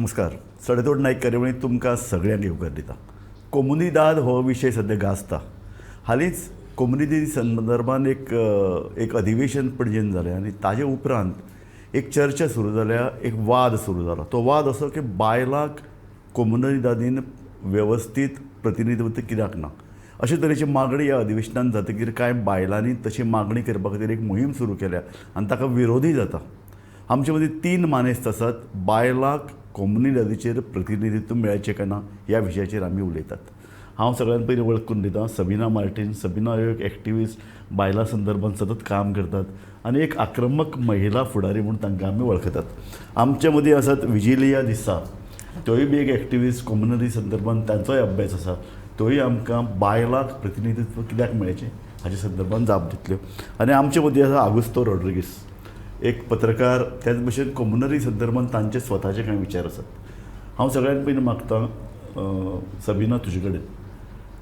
नमस्कार. सडेतोड नायक कार्यावळीत तुमकां सगळ्यांक येवकार दिता. कोमुनिदाद हो विशय सध्या गाजता. हालींच कोमुनिटी संदर्भान एक अधिवेशन पणजेन जालें आनी ताजे उपरांत एक चर्चा सुरू जाल्या, एक वाद सुरू जाला. तो वाद असो की बायलांक कोमुनिदादीन वेवस्थीत प्रतिनिधित्व कित्याक ना अशे तरेची मागणी ह्या अधिवेशनांत जातकीर कांय बायलांनी तशी मागणी करपा खातीर एक मोहीम सुरू केल्या आनी ताका विरोधी जाता. आमचे मदीं 3 मानेस्त आसात. बायलांक कोमुनिदादीचेर प्रतिनिधित्व मेळचें काय ना ह्या विशयाचेर आमी उलयतात. हांव सगळ्यान पयलीं वळख करून दितां सबिना मार्टीन. सबिना ह्यो एक एक्टिविस्ट, बायलां संदर्भात सतत काम करतात आनी एक आक्रमक महिला फुडारी म्हणून तांकां आमी वळखतात. आमचे मदीं आसात विजिलिया दिसा. त्योय बी एक एक्टिविस्ट, कोमुनिटी संदर्भात तांचोय अभ्यास आसा. त्योय आमकां बायलांक प्रतिनिधित्व कित्याक मेळचें हाचे संदर्भात जाप दितल्यो. आनी आमचे मदीं आसा आगुस्तो रॉड्रिगीस, एक पत्रकार. त्याच भशेन कोमुनिटी संदर्भात तांचे स्वताचे कांय विचार आसात. हांव सगळ्यान पयलीं मागतां सबिना तुजे कडेन,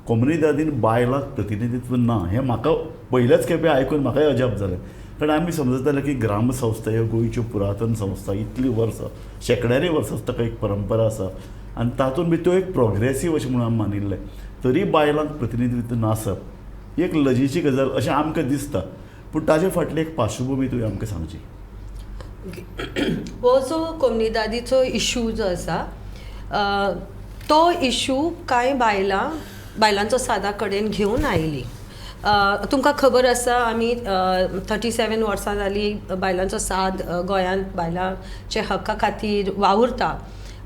कोमुनिदादीन बायलांक प्रतिनिधित्व ना हें म्हाका पयल्याच खेपे आयकून म्हाकाय अजाप जालें. कारण आमी समजताले की ग्रामसंस्था ह्यो गोंयच्यो पुरातन संस्था, इतलीं वर्सां, शेकड्यांनी वर्सां ताका एक परंपरा आसा आनी तातूंत बी त्यो एक प्रोग्रेसीव अशें म्हणून आमी मानिल्लें. तरी बायलांक प्रतिनिधित्व नासप ही एक लजेची गजाल अशें आमकां दिसता. पूण ताजे फाटली एक पार्श्वभूमी तुवें आमकां सांगची. हो जो कोमुनिदादीचो इशू जो आसा तो इशू कांय बायलांचो सादा कडेन घेवन आयली. तुमकां खबर आसा आमी 37 वर्सां जालीं बायलांचो साद गोंयांत बायलांचे हक्का खातीर वावुरता.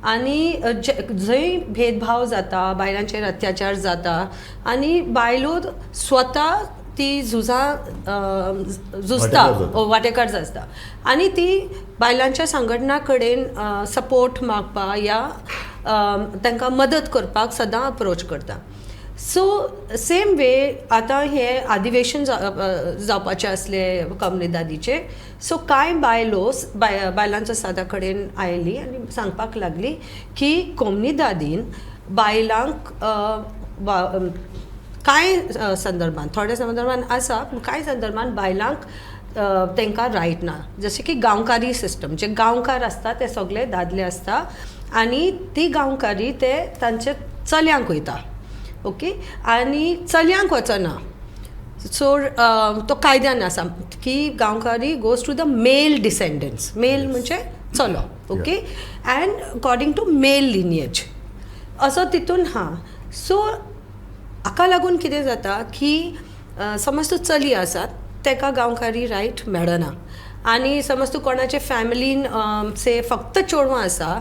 आनी जंय भेदभाव जाता, बायलांचेर अत्याचार जाता आनी बायलो स्वता ती झुजता वांटेकार आसता आनी ती बायलांच्या संघटना कडेन सपोर्ट मागपा या तांकां मदत करपाक सदां अप्रोच करता. सो सेम वे आतां हें अधिवेशन जावपाचें आसलें कोमुनिदादीचें. सो कांय बायलांचो सादा कडेन आयली आनी सांगपाक लागली की कोमुनिदादीन बायलांक कांय संदर्भात, थोड्या संदर्भात आसा पूण कांय संदर्भात बायलांक तांकां रायट ना. जशें की गांवकारी सिस्टम, जे गांवकार आसता ते सगळे दादले आसता आनी ती गांवकारी ते तांचे चल्यांक वयता. ओके, आनी चल्यांक वचना. सो तो कायद्यान आसा की gaunkari goes to the male descendants. Male म्हणजे चलो. Okay, and according to male lineage असो तितून हा. सो हाका लागून कितें जाता की समज तूं चली आसात ताका गांवकारी रायट मेळना. आनी समज तूं कोणाचे फॅमिलीन से फक्त चेडवां आसा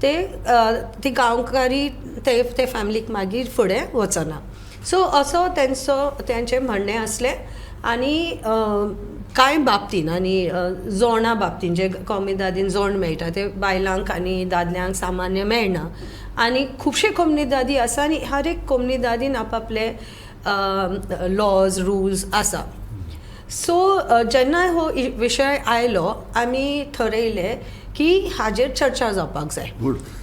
ती गांवकारी ते फॅमिलीक मागीर फुडें वचना. सो असो तेंचें म्हणणें आसलें. आनी कांय बाबतीन आनी जोडणा बाबतीन जे कोमुनिदादीन जोड मेळटा ते बायलांक आनी दादल्यांक सामान्य मेळना. आनी खुबशे कोमुनिदादी आसा आनी हर एक कोमुनिदादीन आपआपले लॉज रूल्स आसा. सो जेन्ना हो विशय आयलो आमी थरयलें की हाजेर चर्चा जावपाक जाय.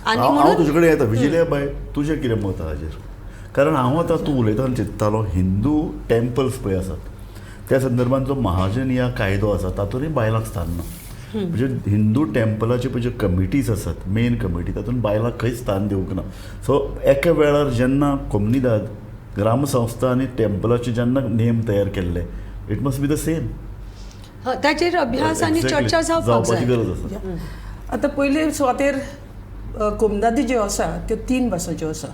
आनी हांव तुजे कडेन येता. विजिलिया बाय, तुजें कितें मत हाजेर? कारण हांव आतां तूं उलयतना चिंततालो हिंदू टेम्पल्स पळय आसात त्या संदर्भात जो महाजन ह्या कायदो आसा तातूंतय बायलांक स्थान ना. म्हणजे हिंदू टेम्पलाचे पळय जे कमिटीज आसात, मेन कमिटी, तातूंत बायलांक खंयच स्थान दिवंक ना. सो एका वेळार जेन्ना कोमुनिदाद ग्रामसंस्था आनी टेम्पलाचे जेन्ना नेम तयार केल्ले, it must be the same. ताचेर अभ्यास आनी चर्चा जावपाची गरज आसा. आतां पयले सुवातेर कोमुनिदादी ज्यो आसा त्यो 3 भाशेच्यो आसा.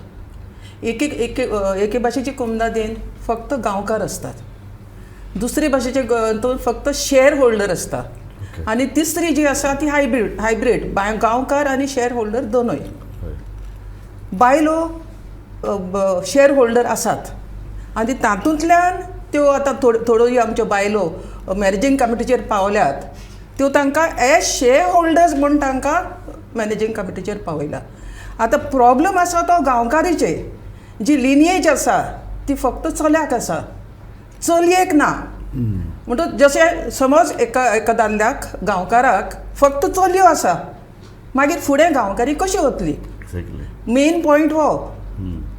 एके भाशेचे कोमुनिदादीन फक्त गांवकार असतात. दुसरे भाशेचे फक्त शेअर होल्डर असता. आनी तिसरी जी आसा ती हायब्रीड गांवकार आनी शेअर होल्डर दोनूय. बायलो शेअर होल्डर आसात आनी तातूंतल्यान त्यो आतां थोड्यो आमच्यो बायलो मॅनेजींग कमिटीचेर पावल्यात. त्यो तांकां एज शेअर होल्डर्स म्हूण तांकां मॅनेजींग कमिटीचेर पावयला. आतां प्रॉब्लम आसा तो गांवकारीचे. जी लिनिएज आसा ती फक्त चल्याक आसा, चलयेक ना. म्हणटच जशें समज एका दादल्याक गांवकाराक फक्त चलयो आसा, मागीर फुडें गांवकारी कशी वतली? मेन पॉयंट हो.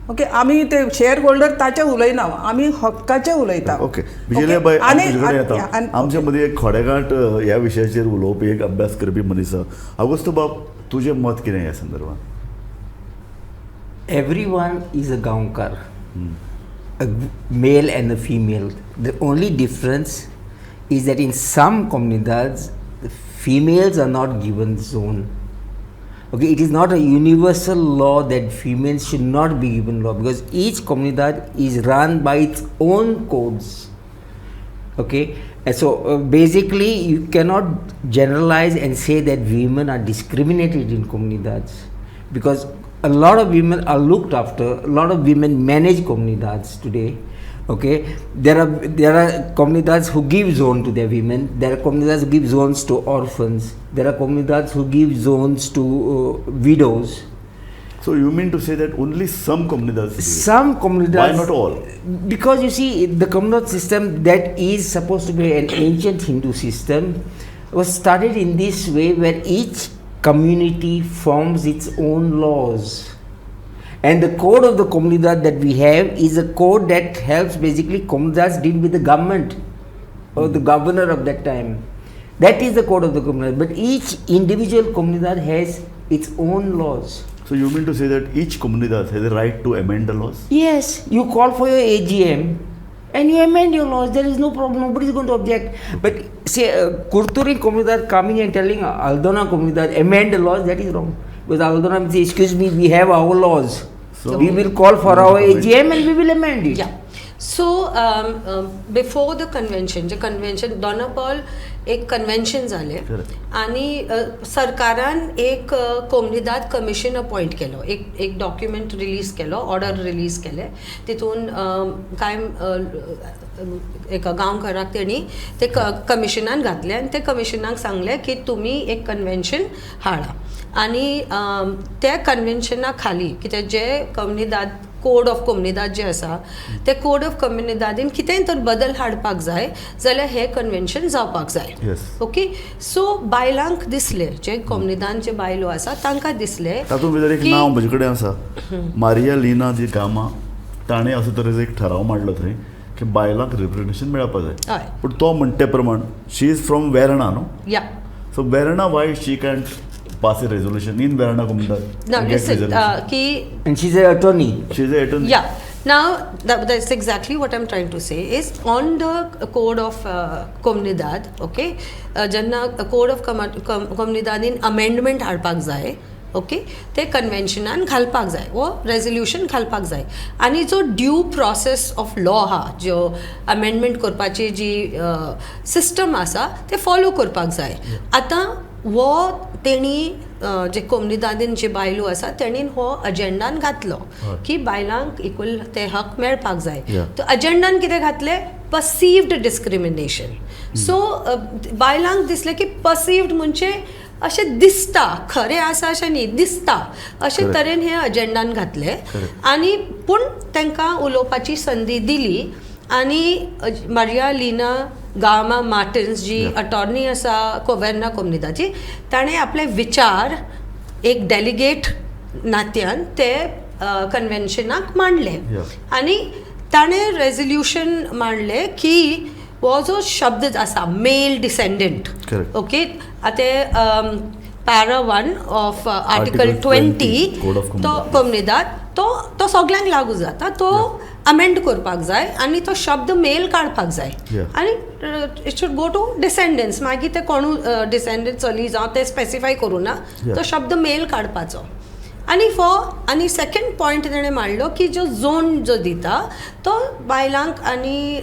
ओके, आमी ते शेअर होल्डर ताचे उलयना, आमी हक्काचे उलयता. ओके, विजय बाय, आमच्या मध्ये एक खोडेगांठ ह्या विशयाचेर उलोवपी एक अभ्यास करपी मनीस आसा. आगोस्तो बाब, तुजें मत कितें ह्या संदर्भात? Everyone is a Gaonkar, a male and a female. The only difference is that in some comunidades, the females are not given zone. Okay, it is not a universal law that females should not be given law, because each comunidad is run by its own codes. Okay, and so basically you cannot generalize and say that women are discriminated in comunidades, because a lot of women are looked after, a lot of women manage comunidades today. Okay, there are comunidades who give zone to their women, there are comunidades who give zones to orphans, there are comunidades who give zones to widows. So you mean to say that only some comunidades do it? Some comunidades. Why not all? Because you see, the communal system that is supposed to be an ancient Hindu system was started in this way, where each community forms its own laws. And the code of the comunidad that we have is a code that helps basically comunidades deal with the government or the governor of that time. That is the code of the comunidad. But each individual comunidad has its own laws. So you mean to say that each comunidad has a right to amend the laws? Yes, you call for your AGM and you amend your laws. There is no problem. Nobody is going to object. But say Kurturi comunidad coming and telling Aldona comunidad amend the laws, that is wrong. Because Aldona will say, excuse me, we have our laws. So we will call for our AGM and we will amend it. Yeah. So before the convention, जे convention दोनापॉल एक convention झाले आणि सरकारान एक कोमनिदाद commission appoint केलो, एक document release केलो, order release केले. तितून काय एका गांवकाराक तेणी ते कमिशनान घातले आणि ते कमिशनाक सांगले की तुम्ही एक कन्व्हेन्शन हाडा. आणि त्या कन्व्हेन्शना खाली कितें जे कम्युनिदाद कोड ऑफ कम्युनिदाद जे आसा ते कोड ऑफ कम्युनिदादीन कितेंय तर बदल हाडपाक जाय जाल्यार हे कन्व्हेन्शन जावपाक जाय. ओके, सो बायलांक दिसले, जे कम्युनिदान जे बायलो आसा तांकां दिसले. तातूंत भितर एक नांव म्हजे कडेन आसा, मारिया लिना जी गामा, ताणें असो तरेचो एक ठराव मांडलो थंय की बायलांक रिप्रेझेंटेशन मेळपाक जाय. पूण तो म्हणटे प्रमाण शी इज फ्रॉम वेर्णा न्हू. या, so Verna Y she can pass a resolution in Verna Comunidad? No, listen, and she's an attorney. She's an attorney. Yeah. Now, that's exactly what I'm trying to say is on the code of Communidad, okay, jenna code of Communidad in amendment हाडपाक जाय, okay, ते कन्व्हेन्शनान घालपाक जाय, वो resolution घालपाक जाय. आनी जो ड्यू प्रोसेस ऑफ लॉ हा, जो अमेंडमेंट करपाची जी सिस्टम आसा ते फॉलो करपाक जाय. आतां वो तेणी जे कोमनिदादीन जे बायलो आसा तेणीन हो अजेंडान घातलो की बायलांक इक्वल ते हक मेळपाक जाय. तो अजेंडान कितें घातले? पर्सिव्ड डिस्क्रिमिनेशन. सो बायलांक दिसलें की पर्सिव्ड म्हणजे अशें दिसता, खरें आसा अशें न्ही, दिसता अशे तरेन हे अजेंडान घातले. आनी पूण तांकां उलोवपाची संदी दिली. आनी मारिया लिना गामा मार्टिन्स जी अटॉर्नी आसा वेर्ना कोमनिदाची, ताणें आपले विचार एक डेलिगेट नात्यान ते कन्व्हेन्शनाक मांडले. आनी ताणें रेजोल्युशन मांडले की हो जो शब्द आसा मेल डिसेंडंट, ओके, आतां पॅरा 1 ऑफ आर्टिकल 20 तो कोमनिदाद तो सगळ्यांक लागू जाता. तो अमेंड करपाक जाय आनी तो शब्द मेल काडपाक जाय. आनी इट शूड गो टू डिसेंडंट्स. मागीर ते कोणू डिसेंडंट चली जावं ते स्पेसिफाय करूं ना, तो शब्द मेल काडपाचो. आनी सेकंड पॉयंट ताणें मांडलो की जो झोन जो दिता तो बायलांक आनी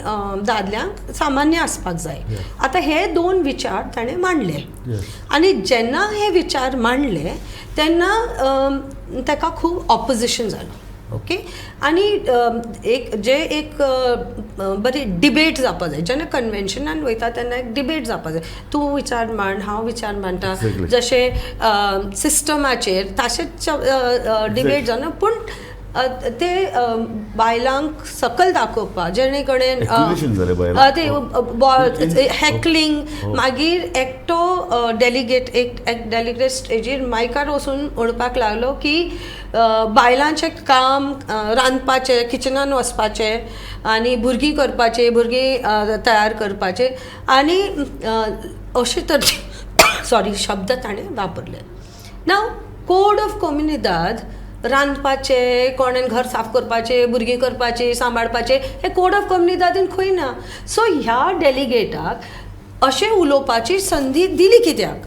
दादल्यांक सामान्य आसपाक जाय. आतां हे दोन विचार ताणें मांडले. आनी जेन्ना हे विचार मांडले तेन्ना ताका खूब ऑपोजिशन जालो. ओके, आनी एक बरी डिबेट जावपा जाय. जेन्ना कन्व्हेन्शनान वयता तेन्ना एक डिबेट जावपा जाय. तूं विचार मांड, हांव विचार मांडटा, जशें सिस्टमाचेर तशेंच डिबेट जावना. पूण ते बायलांक सकल दाखोवपा जेणे कडेन ते हॅकलिंग, मागीर एकटो डेलिगेट स्टेजीर मायकार वचून म्हणपाक लागलो की बायलांचें काम रांदपाचें, किचनान वचपाचें आनी भुरगीं करपाचें, भुरगीं तयार करपाचें. आनी अशे तरेचे शब्द ताणें वापरले. नाव कोड ऑफ कम्युनिदाद रांदपाचें कोणें घर साफ करपाचें भुरगीं करपाचें सांबाळपाचें हें कोड ऑफ कम्युनिदादीन खंय ना. सो ह्या डेलिगेटाक अशें उलोवपाची संदी दिली कित्याक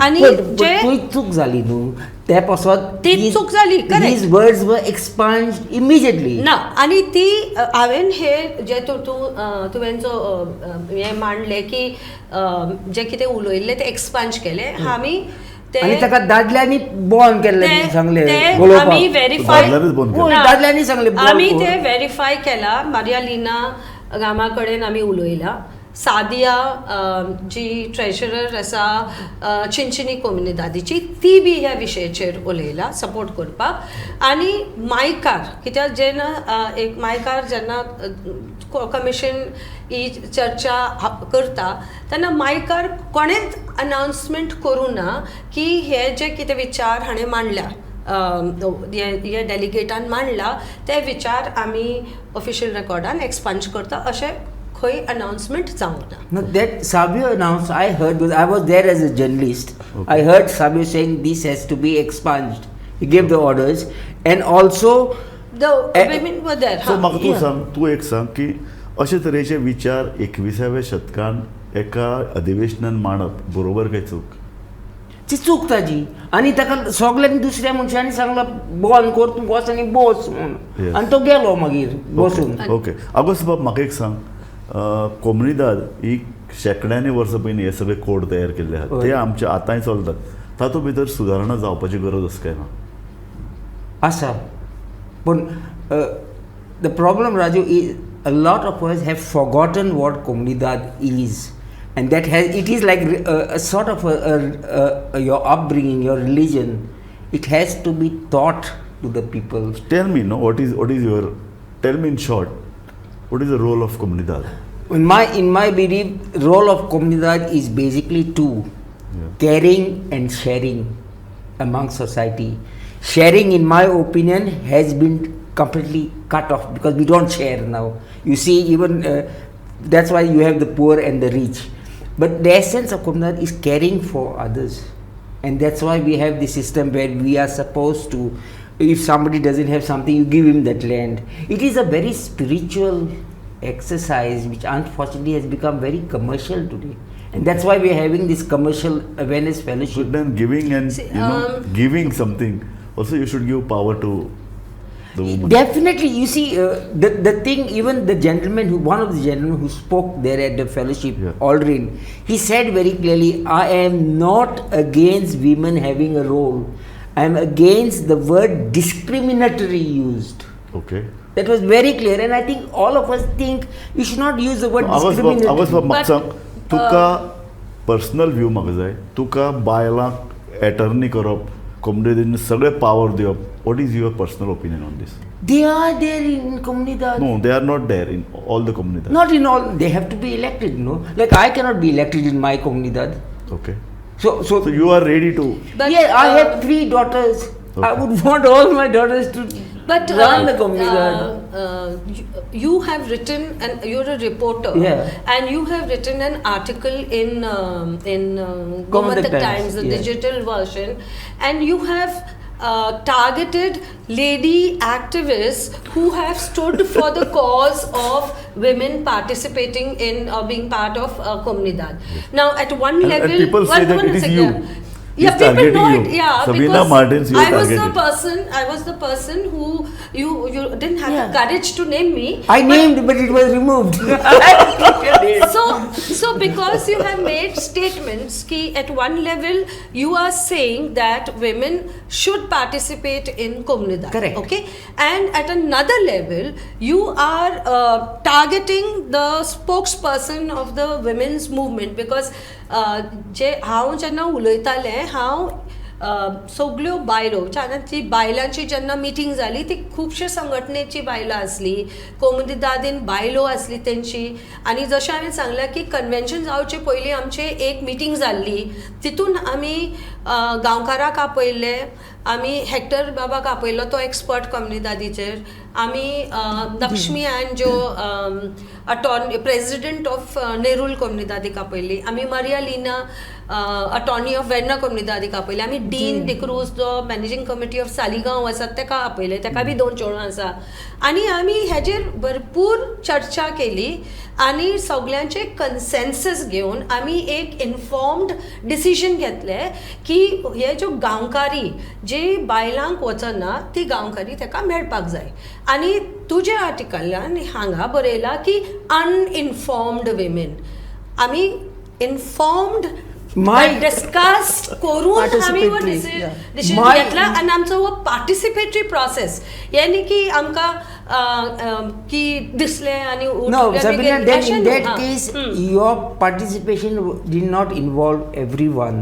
आनी जे चूक जाली न्हू ते पासून ती चूक जाली these words were expunged immediately. ना आनी ती हांवें हे जे तुवें जो हें मांडलें की जे कितें उलयल्लें तें एक्सपांज केलें आमी आणि ताका दादल्यांनी बॉन केल्लें सांगलें आमी व्हेरीफाय दादल्यांनी सांगलें आमी ते व्हेरीफाय केला. मारिया लिना गामा कडेन आमी उलयला. सादिया जी ट्रेजरर आसा चिंचिनी कम्युनिदादीची ती बी ह्या विशयाचेर उलयला सपोर्ट करपाक. आनी मायकार कित्याक जेन्ना एक मायकार जेन्ना कमिशन ही चर्चा करता तेन्ना मायकार कोणेंच अनाउन्समेंट करूं ना की हे जे कितें विचार हाणें मांडल्या हे डेलिगेटान मांडला ते विचार आमी ऑफिशियल रेकॉर्डान एक्सपांज करता अशें खंय अनाउन्समेंट जावंक ना. No, that Sabio announced, I heard, I was there as a journalist. Okay. I heard Sabio saying this has to be expunged. He gave the orders and also the women were there. So म्हाका तूं सांग, तूं एक सांग की अशे तरेचे विचार 21व्या शतकान एका अधिवेशनान मांडप बरोबर काय चूक? ती चूक ताजी आनी ताका सगळ्यांनी दुसऱ्या मनशांनी सांगला बॉन कर तूं बस आनी बस म्हणून आनी तो गेलो मागीर बसून. ओके आगोस्त बाब म्हाका एक सांग कोम्युनिदाद ही शेकड्यांनी वर्सां पयलीं हे सगळे कोड तयार केल्ले आहात ते आमचे आतांय चलतात. तातूंत भितर सुदारणा जावपाची गरज आसा काय ना? आसा पूण the problem Raju is a lot of us have forgotten what Comunidad is, and that has it is like a sort of your upbringing, your religion. It has to be taught to the people. Tell me, no, what is your? Tell me in short, what is the role of Comunidad? In my belief, role of Comunidad is basically two: caring and sharing among society. Sharing, in my opinion, has been completely cut off because we don't share now. You see, even that's why you have the poor and the rich. But the essence of Comunidad is caring for others, and that's why we have the system where we are supposed to, if somebody doesn't have something, you give him that land. It is a very spiritual exercise which unfortunately has become very commercial today, and that's why we are having this commercial awareness fellowship. But then giving and giving something also, you should give power to the woman. Definitely, you see, the thing, even the gentleman one of the gentlemen who spoke there at the fellowship, Aldrin, he said very clearly, I am not against women having a role. I am against the word discriminatory used. Okay. That was very clear, and I think all of us think you should not use the word discriminatory. आवाज म्हाका सांग, तुका personal view म्हाका जाय. तुका बायलांक attorney करप, कम्युनिटीन सगळे power दिवप. What is your personal opinion on this? They are there in Comunidad. No, they are not there in all the Comunidad. Not in all. They have to be elected, no? Like I cannot be elected in my Comunidad. Okay. So you are ready to? But, yeah, I have 3 daughters. Okay. I would want all my daughters to run the Comunidad. You have written, and you're a reporter, and you have written an article in Gomantak Times, the digital version, and you have targeted lady activists who have stood for the cause of women participating in being part of Comunidad. Now, at one level, and people say that it is you. Yeah, people know it. Yeah, Sabina because Martins, I was the person who you didn't have the courage to name me. I named, but it was removed. So because you have made statements ki at one level you are saying that women should participate in Comunidad. Correct. Okay, and at another level you are targeting the spokesperson of the women's movement because जे हांव जेन्ना उलयतालें हांव सगळ्यो बायलो ती बायलांची जेन्ना मिटींग जाली ती खुबशे संघटनेची बायलां आसली कोमुनिदादीन बायलो आसली तेंची आनी जशें हांवें सांगलां की कन्वेन्शन जावचे पयलीं आमचे एक मिटींग जाल्ली तितून आमी गांवकारांक आपयल्ले आमी हेक्टर बाबाक आपयलो तो एक्सपर्ट कम्युनिदादीचेर आमी लक्ष्मी एंजो प्रेसिडेंट ऑफ नेरूल कम्युनिदादीक आपयली आमी मारिया लिना अटॉर्नी ऑफ वेर्ना कम्युनिदादीक आपयली आमी डीन डिक्रूज जो मॅनेजिंग कमिटी ऑफ सालिगांव आसा तेका आपयले तेका बी 2 चेडवां आसा आनी आमी हेजेर भरपूर चर्चा केली आनी सगळ्यांचे कन्सेन्सस घेवन आमी एक इन्फॉर्म्ड डिसिजन घेतले की हे ज्यो गांवकारी जी बायलांक वचना ती गांवकारी ताका मेळपाक जाय आनी तुजे आर्टिकलान हांगा बरयला की अनइन्फॉर्म्ड विमेन आमी इन्फॉर्म्ड डिस्कस करून आमी हो डिसिजन घेतला आनी आमचो हो पार्टिसिपेटरी प्रोसेस यानी की आमकां की दिसले आनी No, Sabina, then in that case, your participation did not involve everyone.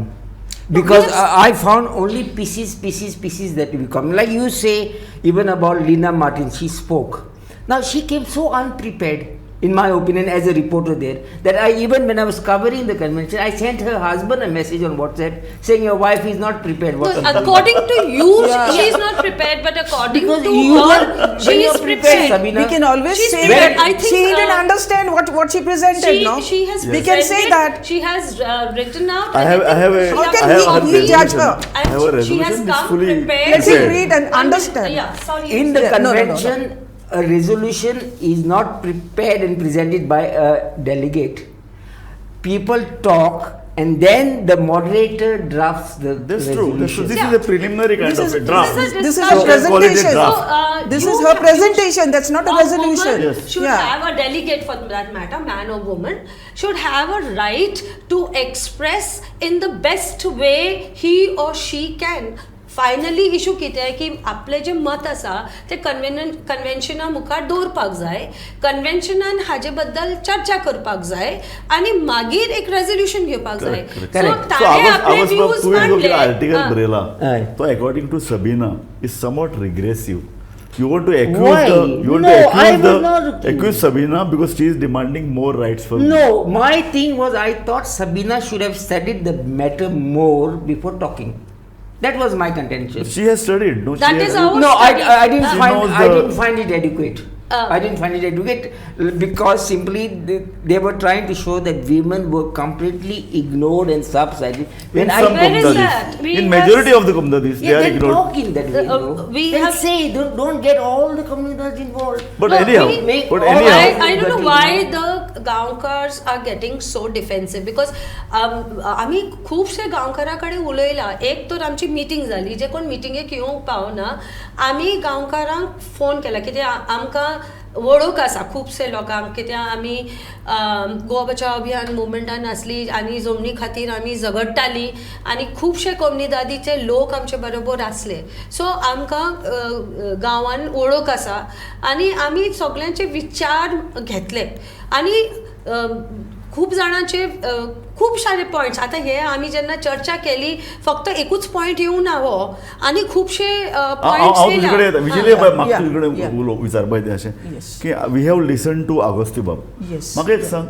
Because I found only pieces that will come. Like you say, even about Lina Martin, she spoke. Now, she came so unprepared, in my opinion, as a reporter there, that when I was covering the convention, I sent her husband a message on WhatsApp saying your wife is not prepared. According to you, she is not prepared, but according Because to you her, were- she when is you're prepared. Sabina, We can always She's say prepared. that I think, she didn't understand what she presented, no? She has We can say presented, that. she has written out. I have a How can I have we- a we judge resolution. her? I have a She has resolution. It's come fully prepared. Let him prepared. read and understand. Yeah, sorry. in the Yeah, no, no, no, no. convention, a resolution is not prepared and presented by a delegate. People talk and then the moderator drafts the That's true. resolution. This is a preliminary kind of a draft. This is discussion. her presentation. draft. This you is her have- presentation. That's not a A resolution. woman Yes. should Yeah. have a delegate for that matter, man or woman, should have a right to express in the best way he or she can. Finally issue कितें आहे की आपले जे मत आसा ते कन्वेन्शना मुखार दवरपाक जाय कन्वेन्शनान हाजे बद्दल चर्चा करपाक जाय आनी मागीर एक रेजोल्यूशन घेवपाक जाय Correct. So आपले व्ह्यूज तुवें जो मांडले आर्टिकल बरयला हय. तो according to Sabina is somewhat regressive. You want to Why? accuse No, I was not accuse Sabina because she is demanding more rights from No, my thing was I thought Sabina should have studied the matter more before talking. That was my contention. She has studied. No, That she is has, our No, study. I didn't She find knows I the- didn't find it adequate. I didn't find it adequate because simply they were trying to show that women were completely ignored and subsided. in I some Where is Communidades. that? We In have- majority of the Communidades, they yeah, are then ignored. talk in that way. we Then have- say don't get all the communities involved. But No, anyhow, we- make but all anyhow, I don't know But why you the गांवकार्स are getting so defensive because आमी खुबशे गांवकारा कडेन उलयला एक तर आमची meeting जाली जे कोण मिटींगेक येवंक पावना आमी गांवकारांक फोन केला कित्याक आमकां वळख आसा खुबशे लोकांक कित्याक आमी गोवा बचाव अभियान मुवमेंटान आसली आनी जमनी खातीर आमी झगडटालीं आनी खुबशे कम्युनिदादीचे लोक आमचे बरोबर आसले सो आमकां गांवान वळख आसा आनी आमी सगळ्यांचे विचार घेतले आनी खूब जाणांचे खूब सारे पॉयंट्स आतां हे आमी जेन्ना चर्चा केली फक्त एकूच पॉयंट येवं ना हो आनी खुबशे पॉयंट्स हांव तुजे कडेन विजय म्हाका Yeah, तुजे yeah. कडेन विचारपाक येता अशें Yes. की वी हॅव लिसन टू आगोस्ती बाब Yes. म्हाका एक सांग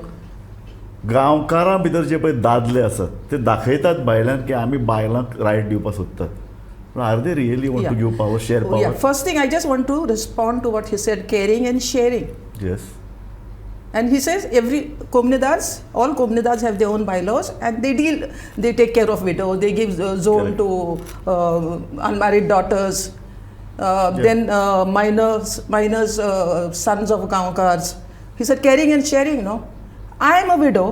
गांवकारां भितर जे पळय दादले आसात ते दाखयतात बायलांक की आमी बायलांक रायट दिवपाक सोदतात पूण are they really want to give power share Oh, yeah. Power First thing, I just want to respond to what he said, caring and sharing. Yes And he says all Communidades have their own bylaws and they take care of widows, they give zone Correct. to unmarried daughters, then minors, sons of Gaonkars. He said caring and sharing, no. I am a widow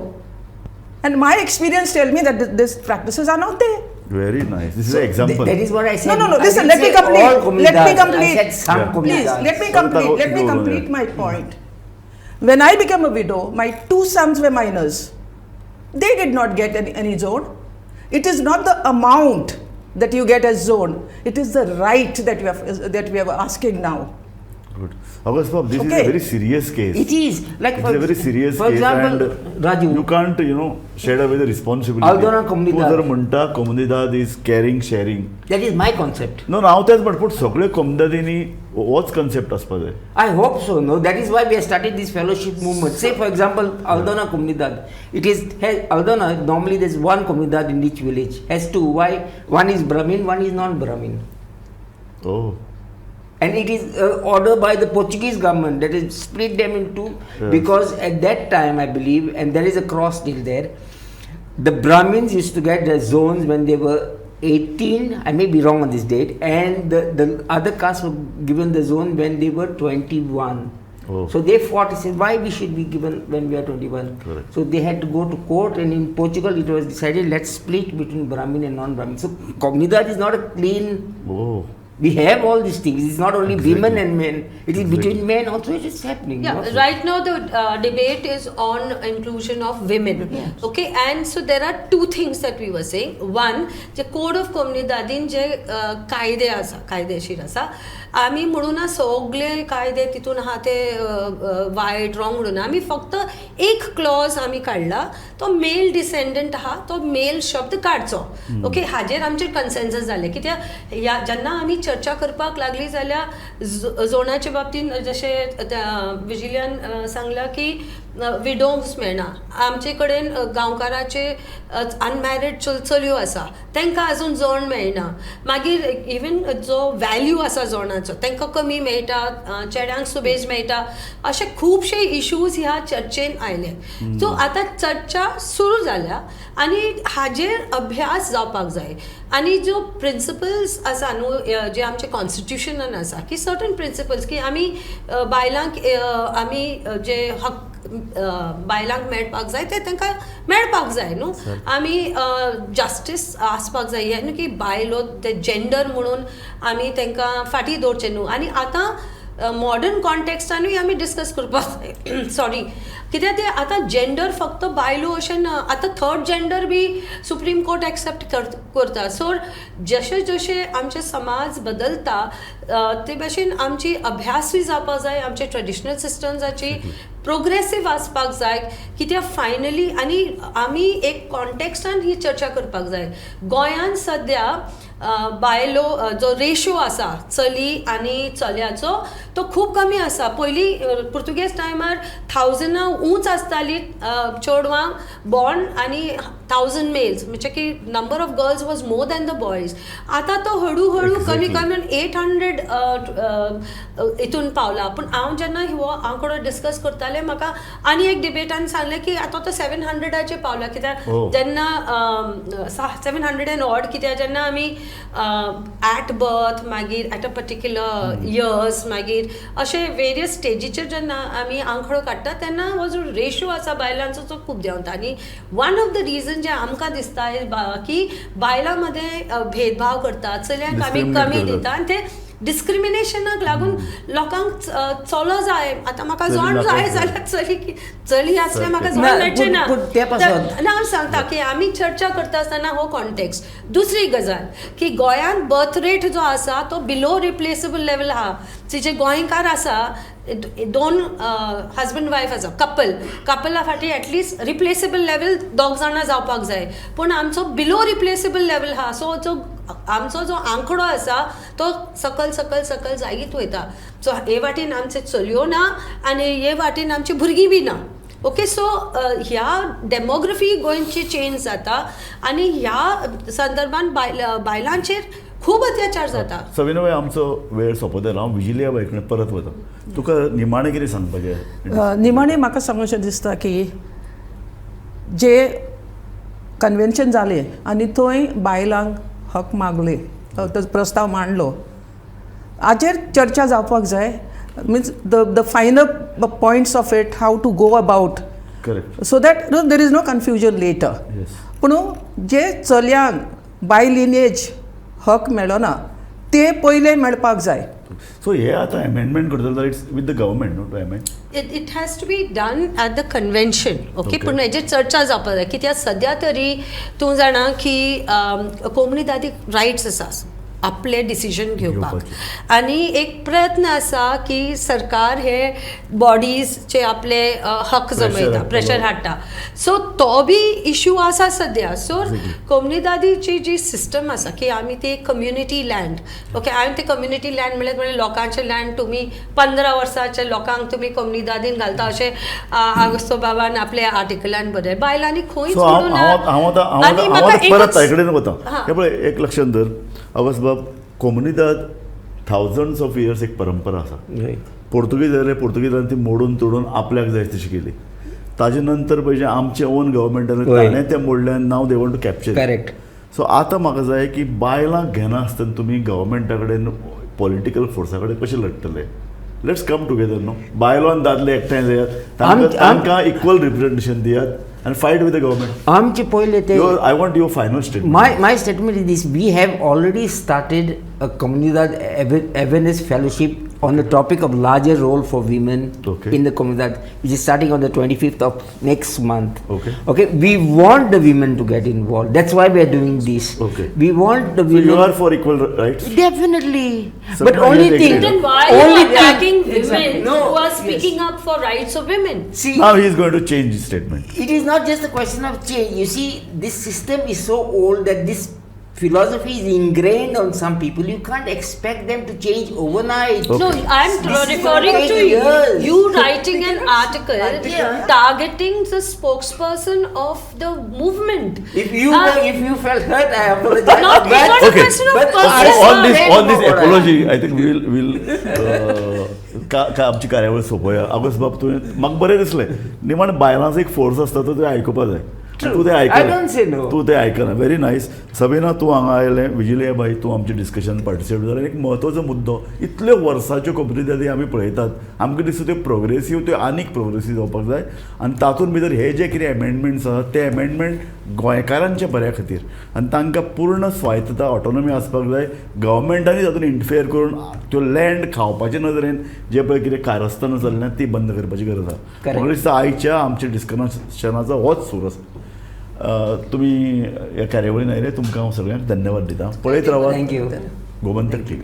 and my experience tell me that these practices are not there. Very nice. This is an example. That is what I said. No, I listen, didn't let me say complete. all Let me Communidades. complete. I said some Yeah. Please, Communidades. let me complete my point. When I became a widow, my 2 sons were minors. They did not get any zone. It is not the amount that you get as zone. It is the right that we are asking now. Good. August Bob, this is Okay. a very serious case. It is like It's a very serious for case example, and Raju. you can't, shed away the responsibility. Aldona Comunidad. तूं जर म्हणटा Comunidad is caring, sharing. That is my concept. No, हांव तेंच म्हणटा पूण सगळे कम्युनिदादींनी होच concept आसपा जाय. I hope so. No, that is why we have started this fellowship movement. Say, for example, Aldona Comunidad. Aldona, normally there's one Comunidad in each village. Has two. Why? One is Brahmin, one is non-Brahmin. Oh. And it is ordered by the Portuguese government that is split them into because at that time I believe, and there is a cross deal there, the Brahmins used to get their zones when they were 18, I may be wrong on this date, and the other castes were given the zone when they were 21. Oh. So they fought and said why we should be given when we are 21. Correct. So they had to go to court, and in Portugal it was decided let's split between Brahmin and non-Brahmin. So Comunidade is not a clean. Oh. We have all these things. It's not only Exactly. women and men. It is Exactly. between men also. It is happening. Yeah, not so. right now the debate is on inclusion of women. Yes. Okay, and so there are two things that we were saying. One, the code of Communidades जे कायदे आसा, कायदेशीर आसा, आमी म्हणून सगळे कायदे तितून आहा ते वायट रॉंग म्हणून आमी फक्त एक क्लॉज आमी काडला, तो मेल डिसेंडंट आहा तो मेल शब्द काडचो. ओके, हाजेर आमचेर कन्सेन्सस जालें. कित्याक जेन्ना आमी चर्चा करपाक लागली जाल्यार जोणाच्या बाबतीन जशें विजिलियन सांगलां की विडोव्स मेळना. आमचे कडेन गांवकाराचे अनमॅरीड चलयो आसा, तांकां आजून जोण मेळना. मागीर इवन जो वॅल्यू आसा जोणाचो तांकां कमी मेळटा, चेड्यांक सुबेज मेळटा, अशे खुबशे इश्यूज ह्या चर्चेन आयले. सो आतां चर्चा सुरू जाल्या आनी हाजेर अभ्यास जावपाक जाय. आनी जो प्रिंसिपल्स आसा न्हू जे आमचे कॉन्स्टिट्युशनान आसा की सर्टन प्रिंसिपल्स की आमी बायलांक आमी जे हक बायलांक मेळपाक जाय ते तांकां मेळपाक जाय न्हू. आमी जस्टीस आसपाक जाय हें न्हू की बायलो ते जेंडर म्हणून आमी तांकां फाटीं दवरचें न्हू. आनी आतां मॉडर्न कॉन्टेक्स्टानूय आमी डिस्कस करपाक जाय. सॉरी, कित्याक ते आतां जेंडर फक्त बायलो अशें ना, आतां थर्ड जेंडर बी सुप्रीम कोर्ट एक्सेप्ट करता. सो जशे जशे आमचे समाज बदलता ते भशेन आमची अभ्यासूय जावपाक जाय, आमचे ट्रेडिशनल सिस्टम्साची प्रोग्रेसीव आसपाक जाय. कित्याक फायनली आनी आमी एक कॉन्टेक्स्टान ही चर्चा करपाक जाय. गोंयांत सद्या बायलो जो रेशो आसा चली आनी चल्याचो तो खूब कमी आसा. पयलीं पुर्तुगेज टायमार 1000 उंच आसताली चेडवां बॉर्न आनी 1000 मेल्स, म्हणजे की number of girls was more than the boys. आतां तो हळू हळू कमी कमी 800 हितून पावला. पूण हांव जेन्ना हो हांव डिस्कस करतालें म्हाका आनी एक डिबेटान सांगलें की आतां तो 700 पावला. कित्याक जेन्ना 700 एंड ऑड, कित्याक जेन्ना आमी ॲट बर्थ मागीर ॲट अ पर्टिक्युलर इयर्स मागीर अशे वेरियस स्टेजीचेर जेन्ना आमी आंकडो काडटा तेन्ना हो जो रेशो आसा बायलांचो तो खूब देंवता. आनी वन ऑफ द रिजन जे आमकां दिसता की बायलां मदें भेदभाव करतात, चल्यांक आमी कमी दिता आनी ते डिस्क्रिमिनेशनाक लागून लोकांक चलो जाय. आतां म्हाका जोण जाय जाल्यार चली आसल्यार म्हाका जोण मेळचें ना. हांव सांगता की आमी चर्चा करता आसतना हो कॉन्टेक्स्ट. दुसरी गजाल की गोंयांत बर्थ रेट जो आसा तो बिलो रिप्लेसेबल लेवल आहा. जे गोंयकार आसा, दोन हजबंड वायफ आसा, कपला फाटी एटलिस्ट रिप्लेसेबल लेवल दोग जाणां जावपाक जाय. पूण आमचो बिलो रिप्लेसेबल लेवल आहा. सो आमचो जो आंकडो आसा तो सकल सकल सकल जायत वयता. सो हे वाटेन आमचे चलयो ना आनी हे वाटेन आमची भुरगीं बी ना. ओके, सो ह्या डेमोग्राफी गोंयची चेंज जाता आनी ह्या संदर्भान बायलांचेर खूब अत्याचार जाता. सविनय, आमचो वेळ सोंपत आयलो. हांव विजिलिया बाई कडेन परत वता. तुका निमाणें कितें सांगपाचें? निमाणें म्हाका सांगूशें दिसता की जे कन्वेन्शन जालें आनी थंय बायलांक हक मागले, तो प्रस्ताव मांडलो, हाचेर चर्चा जावपाक जाय. Means the final points of it, how to go about, correct, so that there is no confusion later. पूण जे चल्यांक बाय लिनेज हक मेळो ना ते पयले मेळपाक जाय. सो हे आतां अमेंडमेंट करतलो जाल्यार it's with the government new to amend. It has to be done at the convention. Okay, पूण हेजेर चर्चा जावपाक जाय. कित्याक सद्या तरी तूं जाणा की कोम्युनिदादीक रायट्स आसा आपले डिसिजन घेवपाक. आनी एक प्रयत्न आसा की सरकार हे बॉडीजचे आपले हक जमयता, प्रेशर हाडटा. सो तो बी इश्यू आसा सद्या. सो कोम्युनिदादीची जी सिस्टम आसा की आमी ती कम्युनिटी लँड, ओके, हांवें ती कम्युनिटी लँड म्हणल्यार लोकांचे लँड तुमी 15 वर्साच्या लोकांक तुमी कम्युनिदादीन घालता अशें आगोस्तो बाबान आपल्या आर्टिकलान बरयलें. बायलांनी खंयच म्हणून परत ताचे कडेन वता. हे पळय, एक लक्षांत धर, अगोस्त बाब, कोम्युनिदाद थावजंड्स ऑफ इयर्स एक परंपरा आसा. Right. पोर्तुगीज आयले, पोर्तुगीजांनी ती मोडून तोडून आपल्याक जाय तशी केली. ताजे नंतर पयशे आमचे ओन गव्हर्मेंटान होय. ताणें तें मोडल्यान नाव they want to capture. Correct. So आतां म्हाका जाय की बायलांक घेना आसतना तुमी गव्हर्मेंटा कडेन पॉलिटिकल फोर्सा कडेन कशें लडटले. लेट्स कम टुगेदर न्हू. बायलो आनी दादले एकठांय जायात, तांकां इक्वल रिप्रेझेंटेशन दियात and fight with the government. आमचे पहिले ते I want your final statement. My statement is this: we have already started a Comunidad awareness fellowship on the topic of larger role for women Okay. in the Comunidad, which is starting on the 25th of next month. Okay. Okay. We want the women to get involved. That's why we are doing this. Okay. We want the So women. you are for equal rights? Definitely. So But now only you thing. agree. Then why only are you thing- attacking women Exactly. No, who are yes. speaking up for rights of women? See, Now he is going to change his statement. it is not just a question of change. You see, this system is so old that this philosophy is ingrained on some people. You can't expect them to change overnight. Okay. No, I'm This is referring gonna to take years. you writing an article Yeah. targeting the spokesperson of the movement. If you felt hurt, I apologize. Not, it's not a Okay. question of But personal I- On this hurt. on this apology, I think we'll आमची कार्यावळ सोंपोवया. आगोस्ट बाब तुवें म्हाका बरें दिसलें. निमाण बायलांचो एक फोर्स आसता तो तुवें आयकुपा जाय. तूं तें I don't say no. तूं तें आयकना. Very nice. सबीना तूं हांगा आयलें. विजिले बाई तूं आमचे डिस्कशन पार्टिसिपेट जालें. एक म्हत्वाचो मुद्दो. इतल्यो वर्साच्यो कम्युनिटी आमी पळयतात. आमकां दिसता त्यो प्रोग्रेसीव, त्यो आनीक प्रोग्रेसीव जावपाक जाय. आनी तातूंत भितर हे जे कितें एमेंडमेंट्स आसात ते एमेंडमेंट गोंयकारांच्या बऱ्या खातीर आनी तांकां पूर्ण स्वायत्तता ऑटोनॉमी आसपाक जाय. गव्हर्मेंटांनी तातूंत इंटरफियर करून त्यो लँड खावपाचे नदरेन जे पळय कितें कारस्थानां चल्ल्यां ती बंद करपाची गरज आसा. Correct. म्हाका दिसता आयच्या आमच्या डिस्कशनाचो होच सूर आसा. तुमी ह्या कार्यावळीन आयले तुमकां हांव सगळ्यांक धन्यवाद दिता. पळयत रावात Thank you. गोमंतक TV.